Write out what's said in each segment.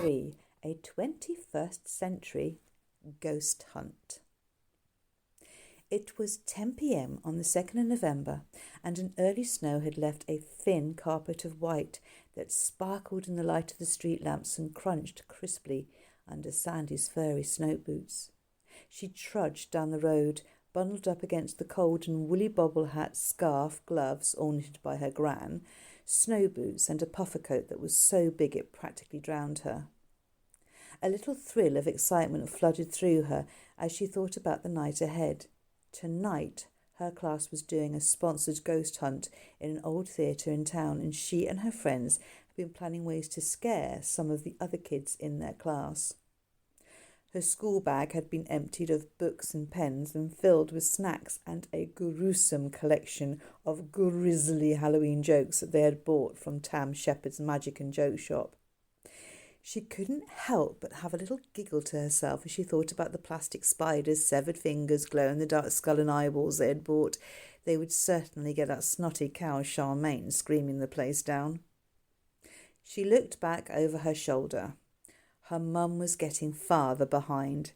3. A 21st Century Ghost Hunt. It was 10 p.m. on the 2nd of November, and an early snow had left a thin carpet of white that sparkled in the light of the street lamps and crunched crisply under Sandy's furry snow boots. She trudged down the road, bundled up against the cold in woolly bobble hat, scarf, gloves, all knitted by her gran, snow boots and a puffer coat that was so big it practically drowned her. A little thrill of excitement flooded through her as she thought about the night ahead. Tonight, her class was doing a sponsored ghost hunt in an old theatre in town, and she and her friends had been planning ways to scare some of the other kids in their class. Her school bag had been emptied of books and pens and filled with snacks and a gruesome collection of grisly Halloween jokes that they had bought from Tam Shepherd's Magic and Joke Shop. She couldn't help but have a little giggle to herself as she thought about the plastic spiders, severed fingers, glow-in-the-dark skull and eyeballs they had bought. They would certainly get that snotty cow Charmaine screaming the place down. She looked back over her shoulder. Her mum was getting farther behind.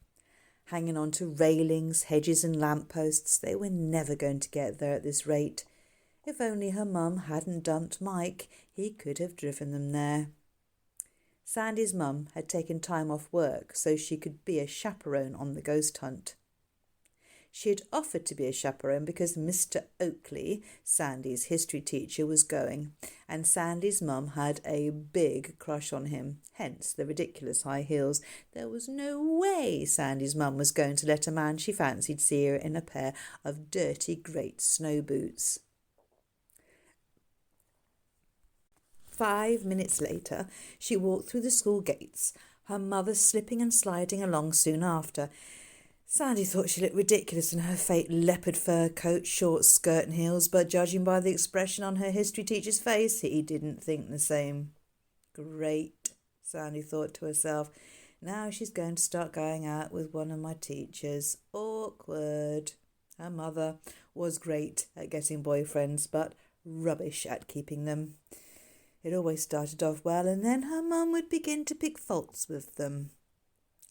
Hanging on to railings, hedges and lampposts, they were never going to get there at this rate. If only her mum hadn't dumped Mike, he could have driven them there. Sandy's mum had taken time off work so she could be a chaperone on the ghost hunt. She had offered to be a chaperone because Mr. Oakley, Sandy's history teacher, was going, and Sandy's mum had a big crush on him, hence the ridiculous high heels. There was no way Sandy's mum was going to let a man she fancied see her in a pair of dirty great snow boots. 5 minutes later, she walked through the school gates, her mother slipping and sliding along soon after. Sandy thought she looked ridiculous in her fake leopard fur coat, short skirt and heels, but judging by the expression on her history teacher's face, he didn't think the same. Great, Sandy thought to herself. Now she's going to start going out with one of my teachers. Awkward. Her mother was great at getting boyfriends, but rubbish at keeping them. It always started off well, and then her mum would begin to pick faults with them.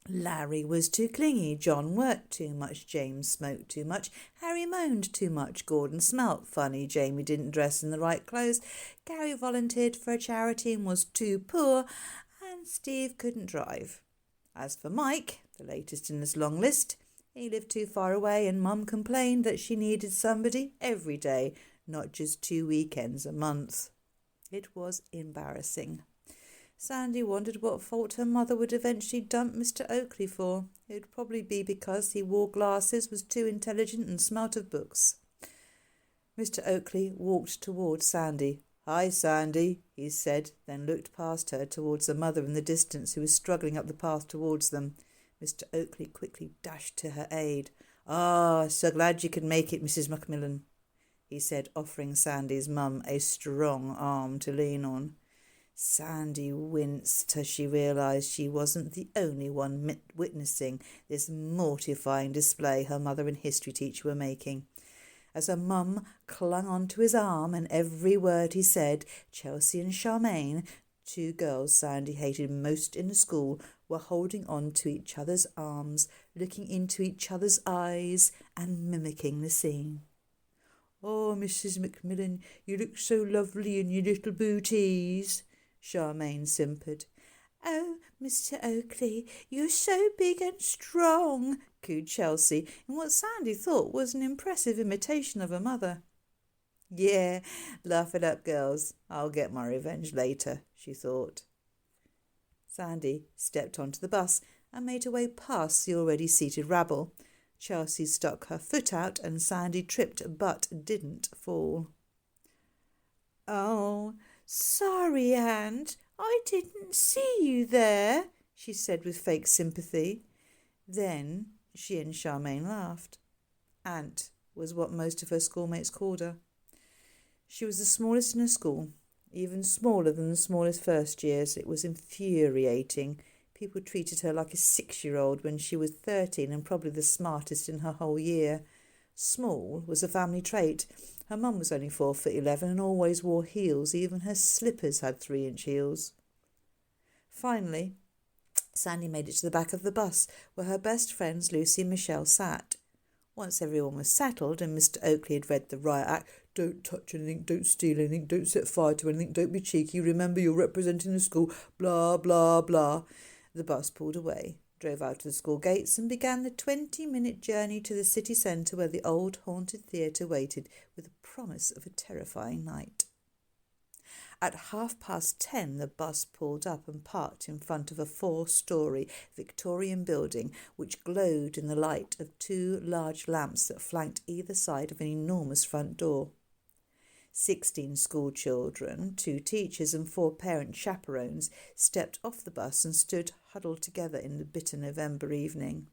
Larry was too clingy, John worked too much, James smoked too much, Harry moaned too much, Gordon smelt funny, Jamie didn't dress in the right clothes, Gary volunteered for a charity and was too poor, and Steve couldn't drive. As for Mike, the latest in this long list, he lived too far away, and Mum complained that she needed somebody every day, not just 2 weekends a month. It was embarrassing. Sandy wondered what fault her mother would eventually dump Mr. Oakley for. It would probably be because he wore glasses, was too intelligent and smelt of books. Mr. Oakley walked towards Sandy. "Hi, Sandy," he said, then looked past her towards the mother in the distance who was struggling up the path towards them. Mr. Oakley quickly dashed to her aid. So glad you could make it, Mrs. Macmillan," he said, offering Sandy's mum a strong arm to lean on. Sandy winced as she realised she wasn't the only one witnessing this mortifying display her mother and history teacher were making. As her mum clung onto his arm and every word he said, Chelsea and Charmaine, 2 girls Sandy hated most in the school, were holding on to each other's arms, looking into each other's eyes and mimicking the scene. "Oh, Mrs. Macmillan, you look so lovely in your little booties," Charmaine simpered. "Oh, Mr. Oakley, you're so big and strong," cooed Chelsea, in what Sandy thought was an impressive imitation of her mother. "Yeah, laugh it up, girls. I'll get my revenge later," she thought. Sandy stepped onto the bus and made her way past the already seated rabble. Chelsea stuck her foot out and Sandy tripped but didn't fall. "Oh, sorry, Aunt. I didn't see you there," she said with fake sympathy. Then she and Charmaine laughed. Aunt was what most of her schoolmates called her. She was the smallest in her school, even smaller than the smallest first years. It was infuriating. People treated her like a 6-year-old when she was 13 and probably the smartest in her whole year. Small was a family trait. Her mum was only 4'11" and always wore heels. Even her slippers had 3-inch heels. Finally, Sandy made it to the back of the bus, where her best friends Lucy and Michèle sat. Once everyone was settled and Mr. Oakley had read the riot act, "Don't touch anything, don't steal anything, don't set fire to anything, don't be cheeky, remember you're representing the school, blah, blah, blah," the bus pulled away, drove out of the school gates and began the 20-minute journey to the city centre, where the old haunted theatre waited with the promise of a terrifying night. At 10:30, the bus pulled up and parked in front of a 4-storey Victorian building which glowed in the light of 2 large lamps that flanked either side of an enormous front door. 16 school children, 2 teachers and 4 parent chaperones stepped off the bus and stood huddled together in the bitter November evening.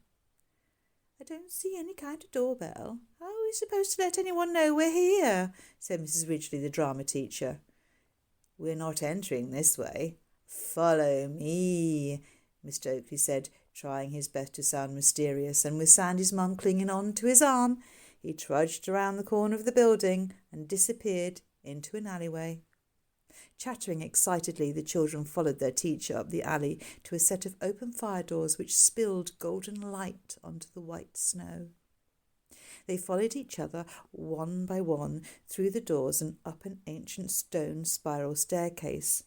"I don't see any kind of doorbell. How are we supposed to let anyone know we're here?" said Mrs. Ridgely, the drama teacher. "We're not entering this way. Follow me," Mr. Oakley said, trying his best to sound mysterious, and with Sandy's mum clinging on to his arm, he trudged around the corner of the building and disappeared into an alleyway. Chattering excitedly, the children followed their teacher up the alley to a set of open fire doors which spilled golden light onto the white snow. They followed each other one by one through the doors and up an ancient stone spiral staircase.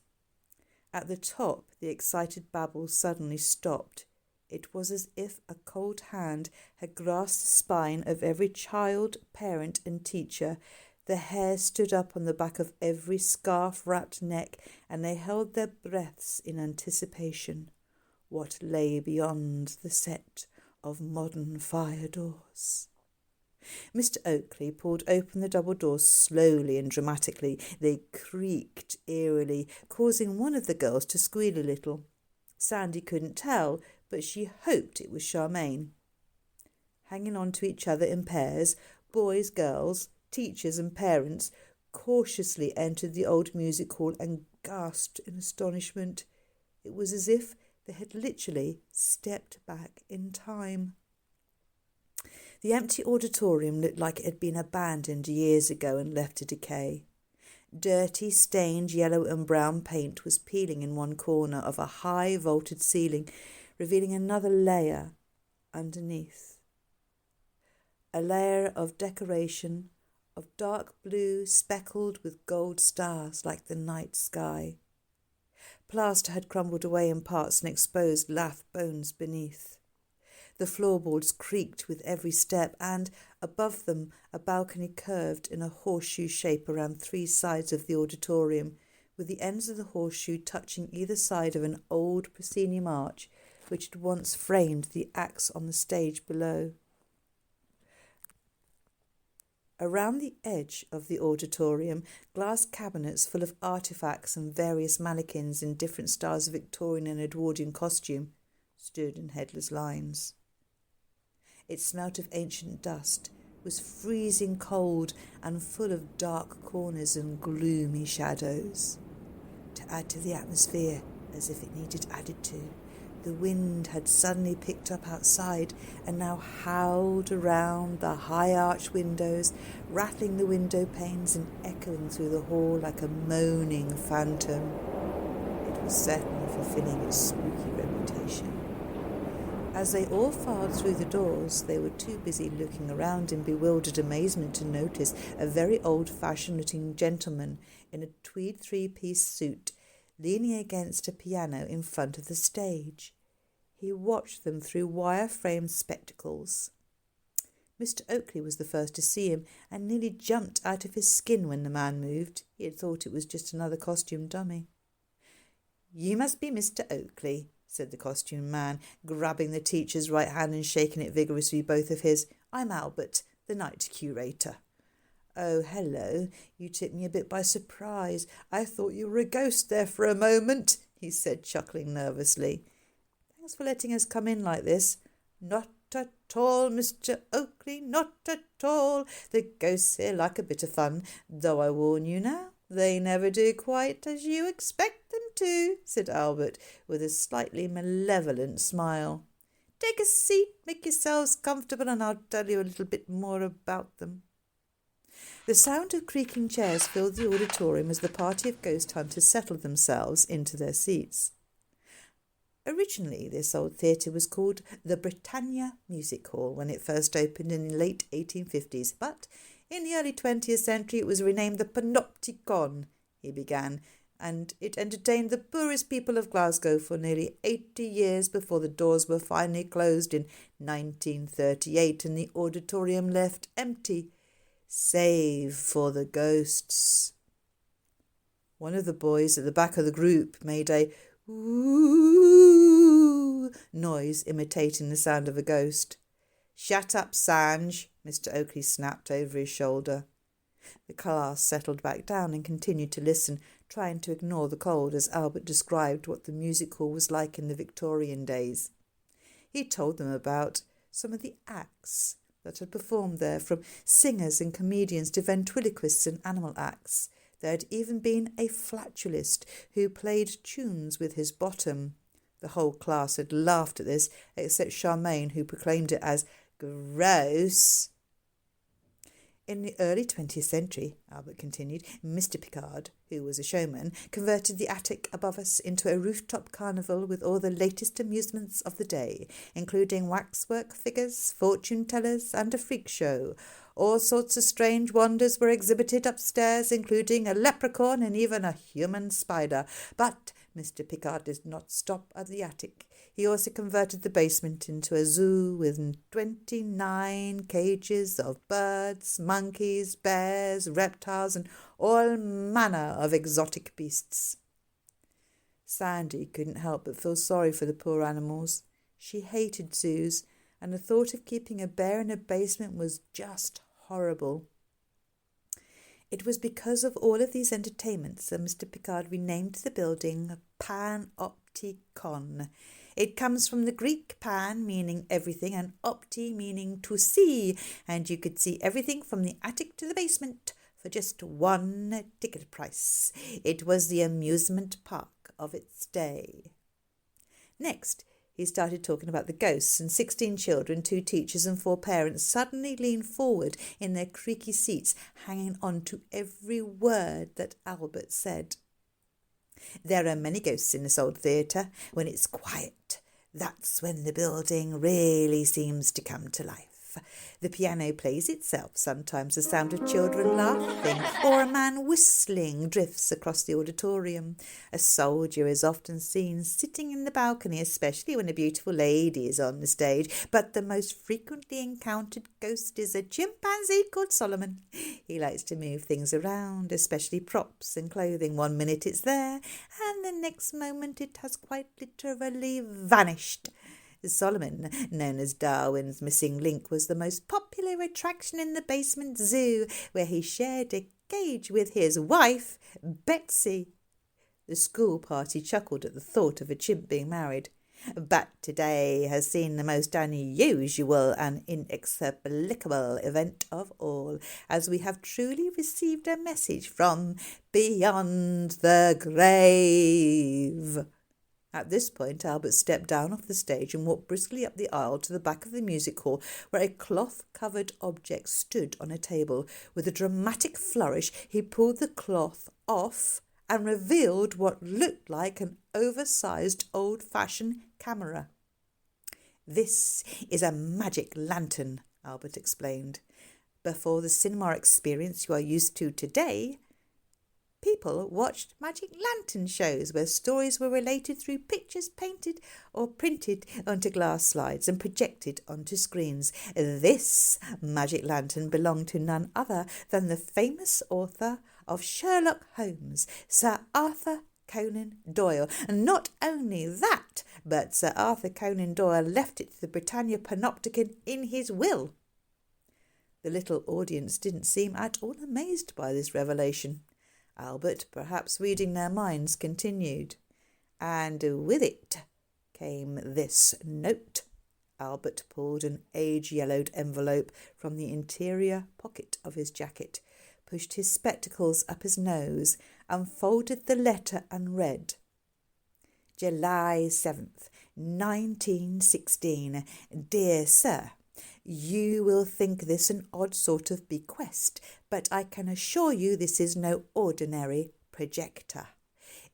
At the top, the excited babble suddenly stopped. It was as if a cold hand had grasped the spine of every child, parent and teacher. The hair stood up on the back of every scarf-wrapped neck, and they held their breaths in anticipation. What lay beyond the set of modern fire doors? Mr. Oakley pulled open the double doors slowly and dramatically. They creaked eerily, causing one of the girls to squeal a little. Sandy couldn't tell, but she hoped it was Charmaine. Hanging on to each other in pairs, boys, girls, teachers and parents cautiously entered the old music hall and gasped in astonishment. It was as if they had literally stepped back in time. The empty auditorium looked like it had been abandoned years ago and left to decay. Dirty, stained yellow and brown paint was peeling in one corner of a high vaulted ceiling, revealing another layer underneath. A layer of decoration of dark blue speckled with gold stars like the night sky. Plaster had crumbled away in parts and exposed lath bones beneath. The floorboards creaked with every step, and above them a balcony curved in a horseshoe shape around 3 sides of the auditorium, with the ends of the horseshoe touching either side of an old proscenium arch which had once framed the acts on the stage below. Around the edge of the auditorium, glass cabinets full of artefacts and various mannequins in different styles of Victorian and Edwardian costume stood in headless lines. It smelt of ancient dust, was freezing cold and full of dark corners and gloomy shadows. To add to the atmosphere, as if it needed added to, the wind had suddenly picked up outside and now howled around the high arched windows, rattling the window panes and echoing through the hall like a moaning phantom. It was certainly fulfilling its spooky reputation. As they all filed through the doors, they were too busy looking around in bewildered amazement to notice a very old-fashioned-looking gentleman in a tweed 3-piece suit leaning against a piano in front of the stage. He watched them through wire-framed spectacles. Mr. Oakley was the first to see him and nearly jumped out of his skin when the man moved. He had thought it was just another costume dummy. "You must be Mr. Oakley," said the costume man, grabbing the teacher's right hand and shaking it vigorously with both of his. "I'm Albert, the night curator." "Oh, hello. You took me a bit by surprise. I thought you were a ghost there for a moment," he said, chuckling nervously. "Thanks for letting us come in like this." "Not at all, Mr. Oakley, not at all. The ghosts here like a bit of fun, though I warn you now, they never do quite as you expect them to," said Albert, with a slightly malevolent smile. "Take a seat, make yourselves comfortable, and I'll tell you a little bit more about them." The sound of creaking chairs filled the auditorium as the party of ghost hunters settled themselves into their seats. Originally, this old theatre was called the Britannia Music Hall when it first opened in the late 1850s, but in the early 20th century it was renamed the Panopticon, he began, and it entertained the poorest people of Glasgow for nearly 80 years before the doors were finally closed in 1938 and the auditorium left empty, save for the ghosts. One of the boys at the back of the group made a "ooh" noise imitating the sound of a ghost. "Shut up, Sanj," Mr. Oakley snapped over his shoulder. The class settled back down and continued to listen, trying to ignore the cold as Albert described what the music hall was like in the Victorian days. He told them about some of the acts that had performed there, from singers and comedians to ventriloquists and animal acts. There had even been a flatulist who played tunes with his bottom. The whole class had laughed at this, except Charmaine, who proclaimed it as gross. In the early 20th century, Albert continued, Mr. Pickard, who was a showman, converted the attic above us into a rooftop carnival with all the latest amusements of the day, including waxwork figures, fortune-tellers, and a freak show. All sorts of strange wonders were exhibited upstairs, including a leprechaun and even a human spider. But Mr. Pickard did not stop at the attic. He also converted the basement into a zoo with 29 cages of birds, monkeys, bears, reptiles, and all manner of exotic beasts. Sandy couldn't help but feel sorry for the poor animals. She hated zoos, and the thought of keeping a bear in a basement was just horrible. It was because of all of these entertainments that Mr. Pickard renamed the building Panopticon. It comes from the Greek pan, meaning everything, and opti, meaning to see, and you could see everything from the attic to the basement for just one ticket price. It was the amusement park of its day. Next, he started talking about the ghosts, and 16 children, 2 teachers and 4 parents suddenly leaned forward in their creaky seats, hanging on to every word that Albert said. There are many ghosts in this old theatre. When it's quiet, that's when the building really seems to come to life. The piano plays itself. Sometimes the sound of children laughing or a man whistling drifts across the auditorium. A soldier is often seen sitting in the balcony, especially when a beautiful lady is on the stage. But the most frequently encountered ghost is a chimpanzee called Solomon. He likes to move things around, especially props and clothing. One minute it's there, and the next moment it has quite literally vanished. Solomon, known as Darwin's missing link, was the most popular attraction in the basement zoo, where he shared a cage with his wife, Betsy. The school party chuckled at the thought of a chimp being married. But today has seen the most unusual and inexplicable event of all, as we have truly received a message from beyond the grave. At this point, Albert stepped down off the stage and walked briskly up the aisle to the back of the music hall, where a cloth-covered object stood on a table. With a dramatic flourish, he pulled the cloth off and revealed what looked like an oversized old-fashioned camera. This is a magic lantern, Albert explained. Before the cinema experience you are used to today, people watched magic lantern shows where stories were related through pictures painted or printed onto glass slides and projected onto screens. This magic lantern belonged to none other than the famous author of Sherlock Holmes, Sir Arthur Conan Doyle. And not only that, but Sir Arthur Conan Doyle left it to the Britannia Panopticon in his will. The little audience didn't seem at all amazed by this revelation. Albert, perhaps reading their minds, continued. And with it came this note. Albert pulled an age-yellowed envelope from the interior pocket of his jacket, pushed his spectacles up his nose, unfolded the letter and read, July 7th, 1916. Dear Sir, you will think this an odd sort of bequest, but I can assure you this is no ordinary projector.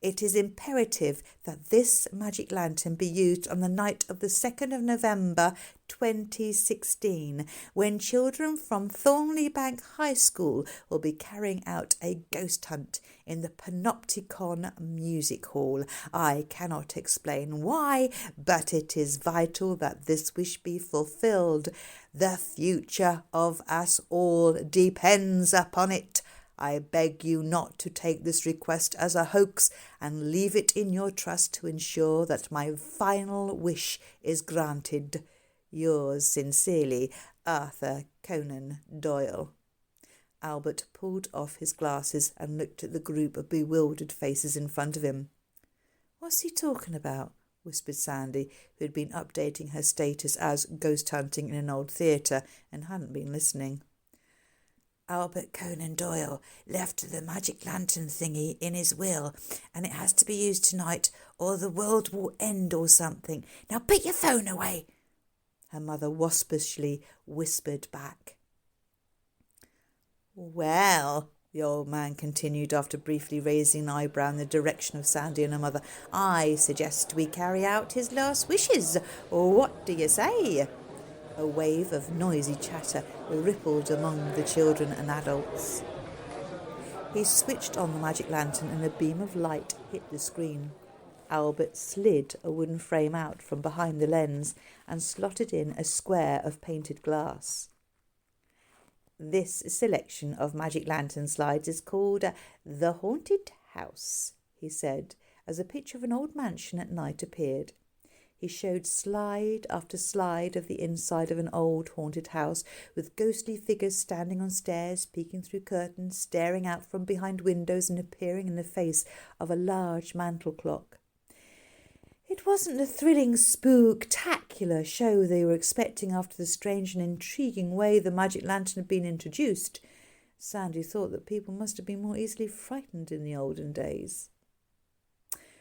It is imperative that this magic lantern be used on the night of the 2nd of November 2016, when children from Thornley Bank High School will be carrying out a ghost hunt in the Panopticon Music Hall. I cannot explain why, but it is vital that this wish be fulfilled. The future of us all depends upon it. I beg you not to take this request as a hoax and leave it in your trust to ensure that my final wish is granted. Yours sincerely, Arthur Conan Doyle. Albert pulled off his glasses and looked at the group of bewildered faces in front of him. "What's he talking about?" whispered Sandy, who had been updating her status as ghost hunting in an old theatre and hadn't been listening. "Albert Conan Doyle left the magic lantern thingy in his will, and it has to be used tonight or the world will end or something. Now put your phone away," her mother waspishly whispered back. "Well," the old man continued after briefly raising an eyebrow in the direction of Sandy and her mother, "I suggest we carry out his last wishes. What do you say?" A wave of noisy chatter rippled among the children and adults. He switched on the magic lantern and a beam of light hit the screen. Albert slid a wooden frame out from behind the lens and slotted in a square of painted glass. "This selection of magic lantern slides is called The Haunted House," he said, as a picture of an old mansion at night appeared. He showed slide after slide of the inside of an old haunted house, with ghostly figures standing on stairs, peeking through curtains, staring out from behind windows and appearing in the face of a large mantel clock. It wasn't the thrilling, spooktacular show they were expecting after the strange and intriguing way the magic lantern had been introduced. Sandy thought that people must have been more easily frightened in the olden days.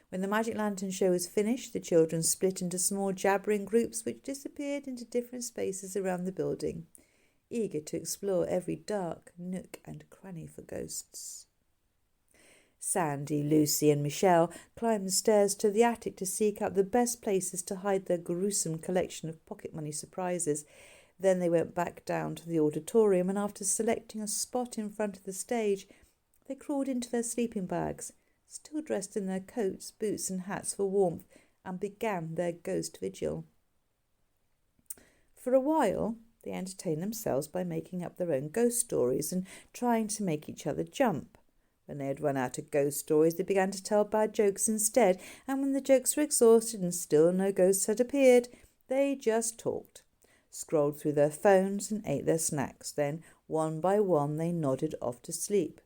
When the magic lantern show was finished, the children split into small jabbering groups which disappeared into different spaces around the building, eager to explore every dark nook and cranny for ghosts. Sandy, Lucy and Michèle climbed the stairs to the attic to seek out the best places to hide their gruesome collection of pocket money surprises. Then they went back down to the auditorium, and after selecting a spot in front of the stage, they crawled into their sleeping bags, still dressed in their coats, boots and hats for warmth, and began their ghost vigil. For a while, they entertained themselves by making up their own ghost stories and trying to make each other jump. When they had run out of ghost stories, they began to tell bad jokes instead, and when the jokes were exhausted and still no ghosts had appeared, they just talked, scrolled through their phones and ate their snacks. Then, one by one, they nodded off to sleep.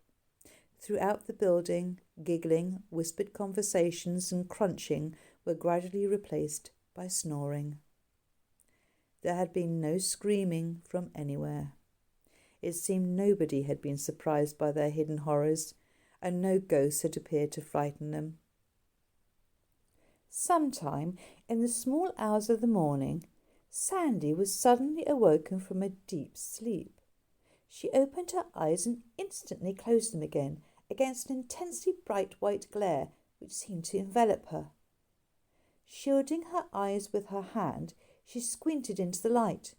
Throughout the building, giggling, whispered conversations and crunching were gradually replaced by snoring. There had been no screaming from anywhere. It seemed nobody had been surprised by their hidden horrors, and no ghosts had appeared to frighten them. Sometime in the small hours of the morning, Sandy was suddenly awoken from a deep sleep. She opened her eyes and instantly closed them again against an intensely bright white glare which seemed to envelop her. Shielding her eyes with her hand, she squinted into the light.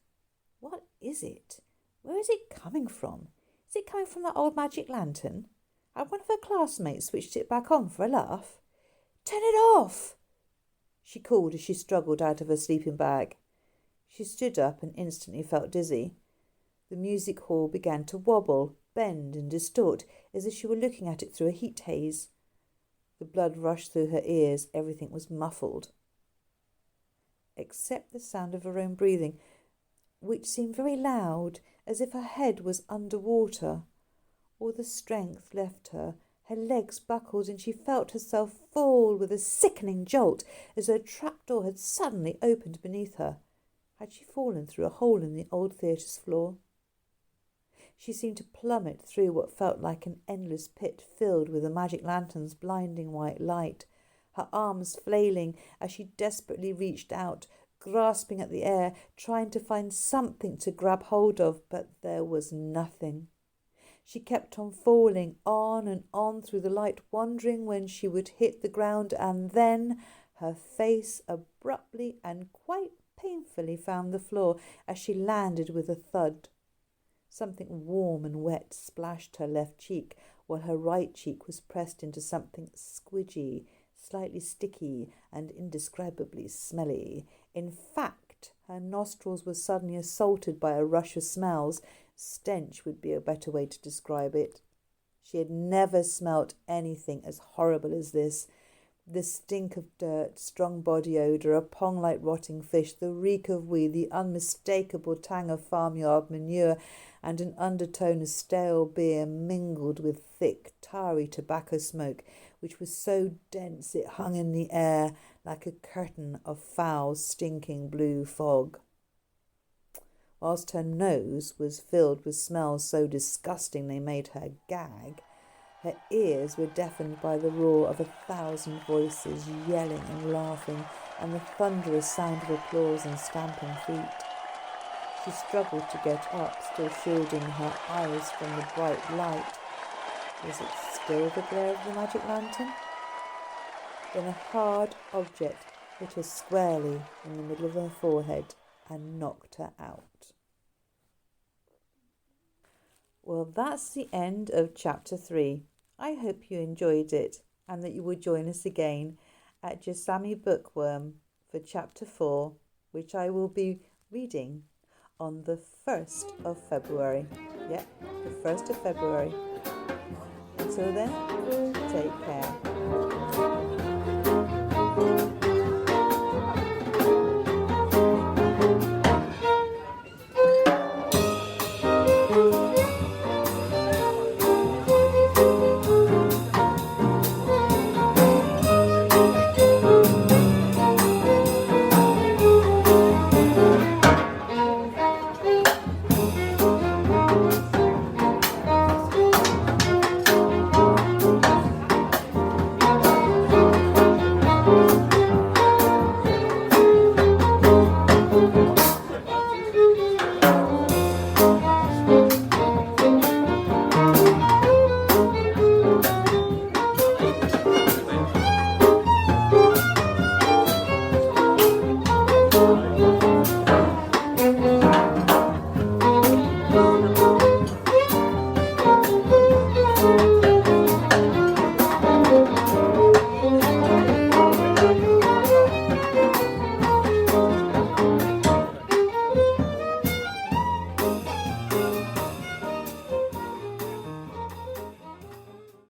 What is it? Where is it coming from? Is it coming from that old magic lantern? Had one of her classmates switched it back on for a laugh? "Turn it off!" she called as she struggled out of her sleeping bag. She stood up and instantly felt dizzy. The music hall began to wobble, bend and distort, as if she were looking at it through a heat haze. The blood rushed through her ears. Everything was muffled, except the sound of her own breathing, which seemed very loud, as if her head was under water. All the strength left her. Her legs buckled, and she felt herself fall with a sickening jolt, as though a trapdoor had suddenly opened beneath her. Had she fallen through a hole in the old theatre's floor? She seemed to plummet through what felt like an endless pit filled with the magic lantern's blinding white light, her arms flailing as she desperately reached out, grasping at the air, trying to find something to grab hold of, but there was nothing. She kept on falling on and on through the light, wondering when she would hit the ground, and then her face abruptly and quite painfully found the floor as she landed with a thud. Something warm and wet splashed her left cheek, while her right cheek was pressed into something squidgy, slightly sticky, and indescribably smelly. In fact, her nostrils were suddenly assaulted by a rush of smells. Stench would be a better way to describe it. She had never smelt anything as horrible as this. The stink of dirt, strong body odour, a pong like rotting fish, the reek of weed, the unmistakable tang of farmyard manure, and an undertone of stale beer mingled with thick, tarry tobacco smoke, which was so dense it hung in the air like a curtain of foul, stinking blue fog. Whilst her nose was filled with smells so disgusting they made her gag, her ears were deafened by the roar of 1,000 voices yelling and laughing, and the thunderous sound of applause and stamping feet. She struggled to get up, still shielding her eyes from the bright light. Was it still the glare of the magic lantern? Then a hard object hit her squarely in the middle of her forehead and knocked her out. Well, that's the end of chapter 3. I hope you enjoyed it and that you will join us again at Jasami Bookworm for chapter 4, which I will be reading on the 1st of February. Yep, the 1st of February. Until then, take care. Bye.